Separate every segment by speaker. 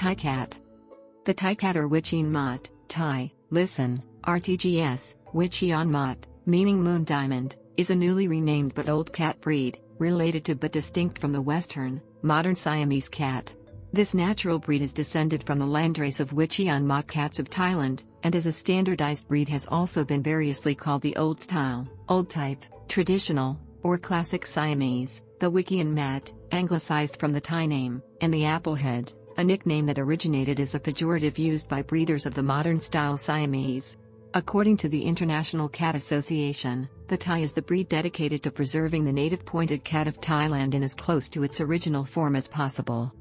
Speaker 1: Thai cat. The Thai cat or Wichien Mat, Thai, listen, RTGS, Whichian Mat, meaning moon diamond, is a newly renamed but old cat breed, related to but distinct from the Western, modern Siamese cat. This natural breed is descended from the landrace of Wichien Maat cats of Thailand, and as a standardized breed has also been variously called the Old Style, Old Type, Traditional, or Classic Siamese, the Wichien Mat, anglicized from the Thai name, and the Applehead, a nickname that originated as a pejorative used by breeders of the modern style Siamese. According to the International Cat Association, the Thai is the breed dedicated to preserving the native pointed cat of Thailand in as close to its original form as possible.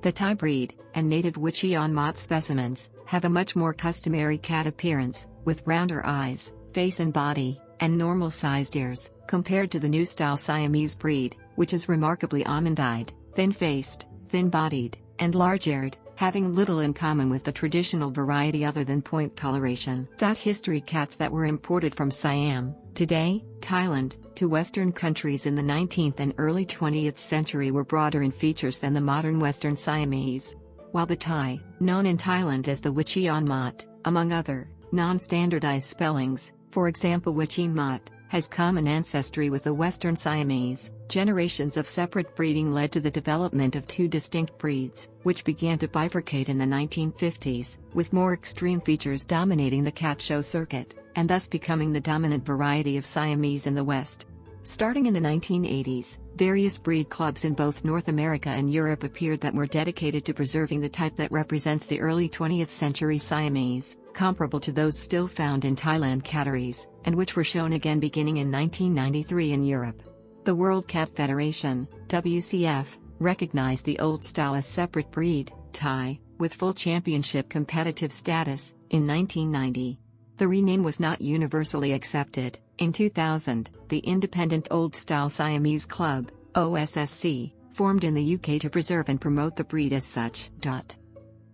Speaker 1: The Thai breed, and native Wichien Mat specimens, have a much more customary cat appearance, with rounder eyes, face and body, and normal-sized ears, compared to the new style Siamese breed, which is remarkably almond-eyed, thin-faced, thin-bodied, and large-eared, having little in common with the traditional variety other than point coloration. History: cats that were imported from Siam, today, Thailand, to Western countries in the 19th and early 20th century were broader in features than the modern Western Siamese. While the Thai, known in Thailand as the Wichien Mat, among other, non-standardized spellings, for example Wichien Mat, has common ancestry with the Western Siamese, generations of separate breeding led to the development of two distinct breeds, which began to bifurcate in the 1950s, with more extreme features dominating the cat show circuit, and thus becoming the dominant variety of Siamese in the West. Starting in the 1980s, various breed clubs in both North America and Europe appeared that were dedicated to preserving the type that represents the early 20th century Siamese, comparable to those still found in Thailand catteries, and which were shown again beginning in 1993 in Europe. The World Cat Federation, WCF, recognized the old style as separate breed, Thai, with full championship competitive status, in 1990. The rename was not universally accepted. In 2000, the Independent Old Style Siamese Club, OSSC, formed in the UK to preserve and promote the breed as such.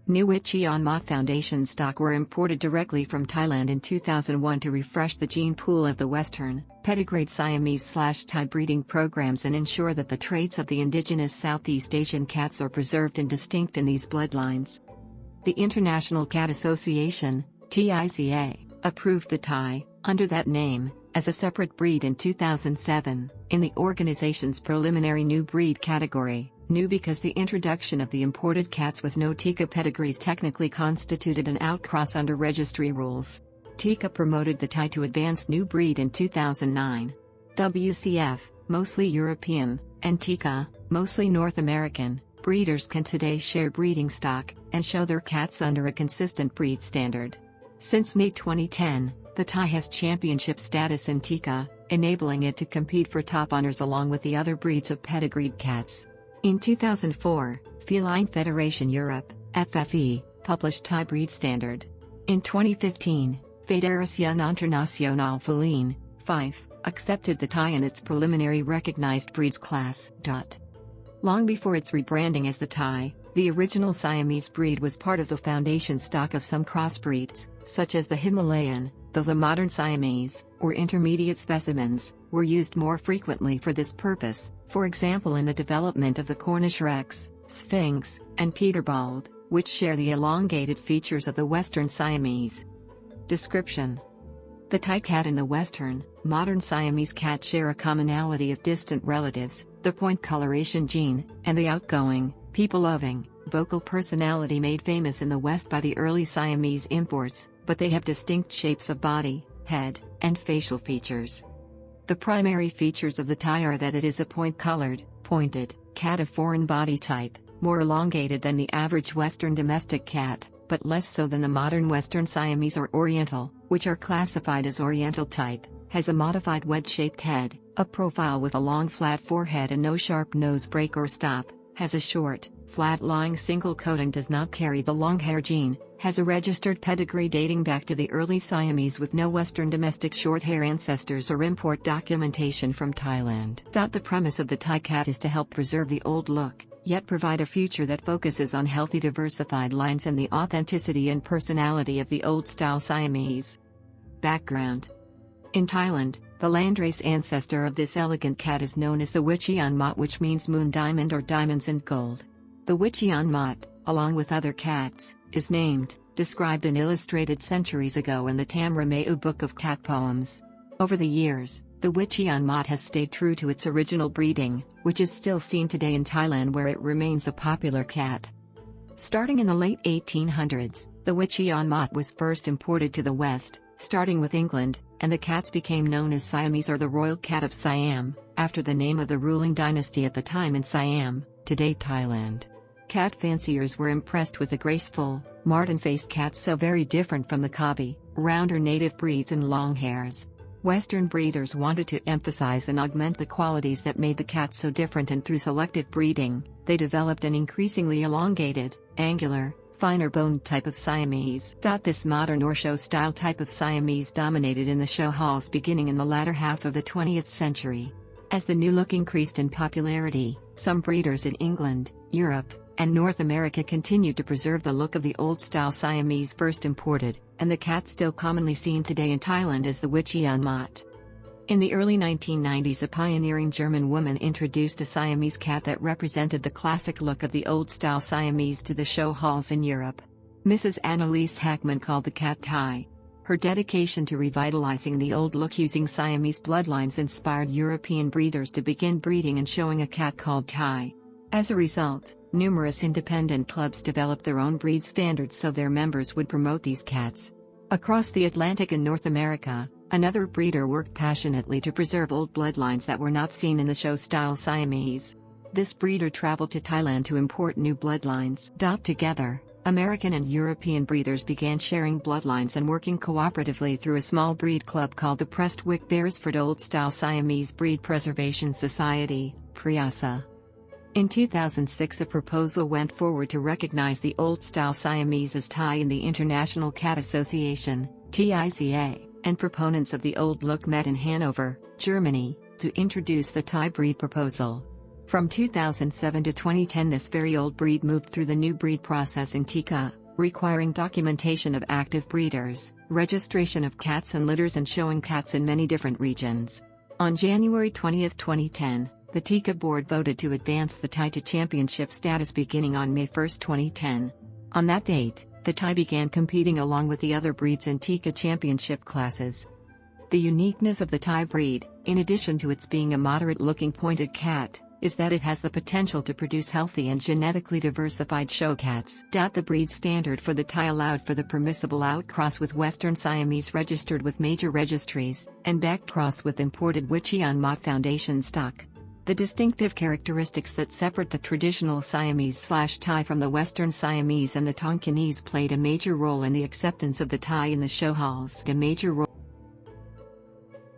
Speaker 1: New Wichien Mat Foundation stock were imported directly from Thailand in 2001 to refresh the gene pool of the Western, pedigreed Siamese/Thai breeding programs and ensure that the traits of the indigenous Southeast Asian cats are preserved and distinct in these bloodlines. The International Cat Association, TICA, approved the Thai, under that name, as a separate breed in 2007, in the organization's preliminary new breed category, new because the introduction of the imported cats with no TICA pedigrees technically constituted an outcross under registry rules. TICA promoted the Thai to advanced new breed in 2009. WCF, mostly European, and TICA, mostly North American, breeders can today share breeding stock, and show their cats under a consistent breed standard. Since May 2010, the Thai has championship status in TICA, enabling it to compete for top honors along with the other breeds of pedigreed cats. In 2004, Feline Federation Europe, FFE, published Thai breed standard. In 2015, Fédération Internationale Féline, FIFE, accepted the Thai in its preliminary recognized breeds class. Long before its rebranding as the Thai, the original Siamese breed was part of the foundation stock of some crossbreeds, such as the Himalayan, though the modern Siamese, or intermediate specimens, were used more frequently for this purpose, for example in the development of the Cornish Rex, Sphinx, and Peterbald, which share the elongated features of the Western Siamese. Description: the Thai cat and the Western, modern Siamese cat share a commonality of distant relatives, the point coloration gene, and the outgoing, people-loving, vocal personality made famous in the West by the early Siamese imports, but they have distinct shapes of body, head, and facial features. The primary features of the Thai are that it is a point-colored, pointed, cat of foreign body type, more elongated than the average Western domestic cat, but less so than the modern Western Siamese or Oriental, which are classified as Oriental type, has a modified wedge-shaped head, a profile with a long flat forehead and no sharp nose break or stop, has a short, flat-lying single coat and does not carry the long hair gene, has a registered pedigree dating back to the early Siamese with no Western domestic short hair ancestors or import documentation from Thailand. The premise of the Thai cat is to help preserve the old look, yet provide a future that focuses on healthy diversified lines and the authenticity and personality of the old-style Siamese. Background: in Thailand, the landrace ancestor of this elegant cat is known as the Whichian Mat, which means moon diamond or diamonds and gold. The Wichien Mat, along with other cats, is named, described and illustrated centuries ago in the Tamrameu Book of Cat Poems. Over the years, the Whichian Mat has stayed true to its original breeding, which is still seen today in Thailand, where it remains a popular cat. Starting in the late 1800s, the Wichien Maat was first imported to the West, starting with England, and the cats became known as Siamese or the Royal Cat of Siam, after the name of the ruling dynasty at the time in Siam, today Thailand. Cat fanciers were impressed with the graceful, marten-faced cats so very different from the cobby, rounder native breeds and long hairs. Western breeders wanted to emphasize and augment the qualities that made the cat so different, and through selective breeding, they developed an increasingly elongated, angular, finer-boned type of Siamese. This modern or show-style type of Siamese dominated in the show halls beginning in the latter half of the 20th century. As the new look increased in popularity, some breeders in England, Europe, and North America continued to preserve the look of the old-style Siamese first imported, and the cat still commonly seen today in Thailand as the Wichian Mat. In the early 1990s, a pioneering German woman introduced a Siamese cat that represented the classic look of the old-style Siamese to the show halls in Europe. Mrs. Anneliese Hackman called the cat Thai. Her dedication to revitalizing the old look using Siamese bloodlines inspired European breeders to begin breeding and showing a cat called Thai. As a result, numerous independent clubs developed their own breed standards so their members would promote these cats. Across the Atlantic and North America, another breeder worked passionately to preserve old bloodlines that were not seen in the show-style Siamese. This breeder traveled to Thailand to import new bloodlines. Together, American and European breeders began sharing bloodlines and working cooperatively through a small breed club called the Prestwick Beresford Old-Style Siamese Breed Preservation Society, PRIASA. In 2006, a proposal went forward to recognize the old-style Siamese as Thai in the International Cat Association, TICA, and proponents of the old look met in Hanover, Germany, to introduce the Thai breed proposal. From 2007 to 2010, this very old breed moved through the new breed process in TICA, requiring documentation of active breeders, registration of cats and litters, and showing cats in many different regions. On January 20, 2010, the TICA board voted to advance the Thai to championship status beginning on May 1, 2010. On that date, the Thai began competing along with the other breeds in TICA championship classes. The uniqueness of the Thai breed, in addition to its being a moderate-looking pointed cat, is that it has the potential to produce healthy and genetically diversified show cats. The breed standard for the Thai allowed for the permissible outcross with Western Siamese registered with major registries, and backcross with imported Wichian Mat Foundation stock. The distinctive characteristics that separate the traditional Siamese/Thai from the Western Siamese and the Tonkinese played a major role in the acceptance of the Thai in the show halls. A major role